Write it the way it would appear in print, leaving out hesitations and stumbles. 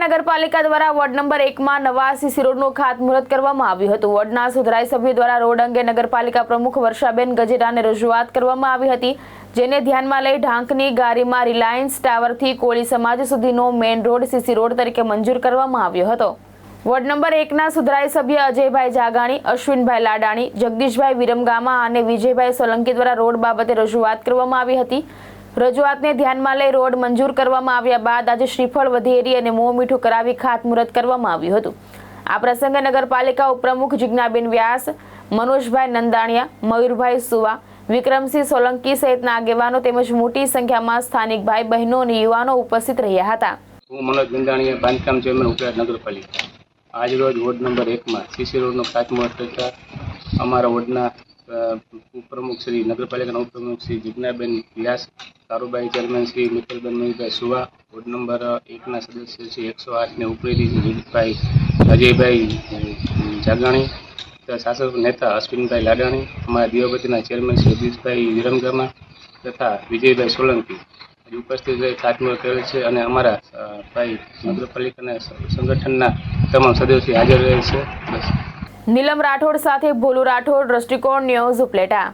નગરપાલિકા દ્વારા ward number 1 માં નવા સીસી રોડનું ખાતમુહૂર્ત કરવામાં આવ્યું હતું। વોર્ડના સુધરાઈ સભ્યો દ્વારા રોડ અંગે નગરપાલિકા પ્રમુખ વર્ષાબેન ગજેરાને રજૂઆત કરવામાં આવી હતી, જેને ધ્યાનમાં લઈ ઢાંકની ગારીમાં રિલાયન્સ ટાવરથી કોળી સમાજ સુધીનો મેઇન રોડ સીસી રોડ તરીકે મંજૂર કરવામાં આવ્યો હતો। વોર્ડ નંબર 1 ના સુધરાઈ સભ્ય અજયભાઈ જાગાણી, અશ્વિનભાઈ લાડાણી, જગદીશભાઈ વિરમગામા અને વિજયભાઈ સોલંકી દ્વારા રોડ બાબતે રજૂઆત કરવામાં આવી હતી। રજૂઆતને ધ્યાનમાં લઈ રોડ મંજૂર કરવામાં આવ્યા બાદ આજે શ્રીફળ વધેરી અને મોં મીઠું કરાવી ખાતમુહૂર્ત કરવામાં આવ્યું હતું। આ પ્રસંગે નગરપાલિકા ઉપપ્રમુખ જિજ્ઞાબેન વ્યાસ, મનોજભાઈ નંદાણીયા, મયુરભાઈ સુવા, વિક્રમસિંહ સોલંકી સહિતના આગેવાનો તેમજ મોટી સંખ્યામાં સ્થાનિક ભાઈ બહેનો અને યુવાનો ઉપસ્થિત રહ્યા હતા। હું મનોજ નંદાણીયા, બાંધકામ ચેરમેન ઉપરાજ નગરપાલિકા। આજ રોજ વોર્ડ નંબર 1 માં સીસી રોડનું ખાતમુહૂર્ત કરતા અમારા વોર્ડના ઉપપ્રમુખ શ્રી નગરપાલિકાના ઉપપ્રમુખ શ્રી જિજ્ઞાબેન વ્યાસ, કારુબાઈ ચેરમેન શ્રી મિત્તલબેન મયુરભાઈ સુવા, વોર્ડ નંબર 1 ના સદસ્ય શ્રી 108 ને ઉપરેથી વિજયભાઈ અજયભાઈ જાગાણી, શાસક નેતા અશ્વિનભાઈ લાડાણી, અમારા દિવાબતીના ચેરમેન શ્રી જગદીશભાઈ વિરમગામા તથા વિજયભાઈ સોલંકી ઉપસ્થિત રહી ખાતમુહૂર્ત કરેલ છે અને અમારા ભાઈ નગરપાલિકાના સંગઠનના તમામ સદસ્યો હાજર રહે છે। નીલમ રાઠોડ સાથે ભોલુ રાઠોડ, દ્રષ્ટિકોણ ન્યૂઝ, ઉપલેટા।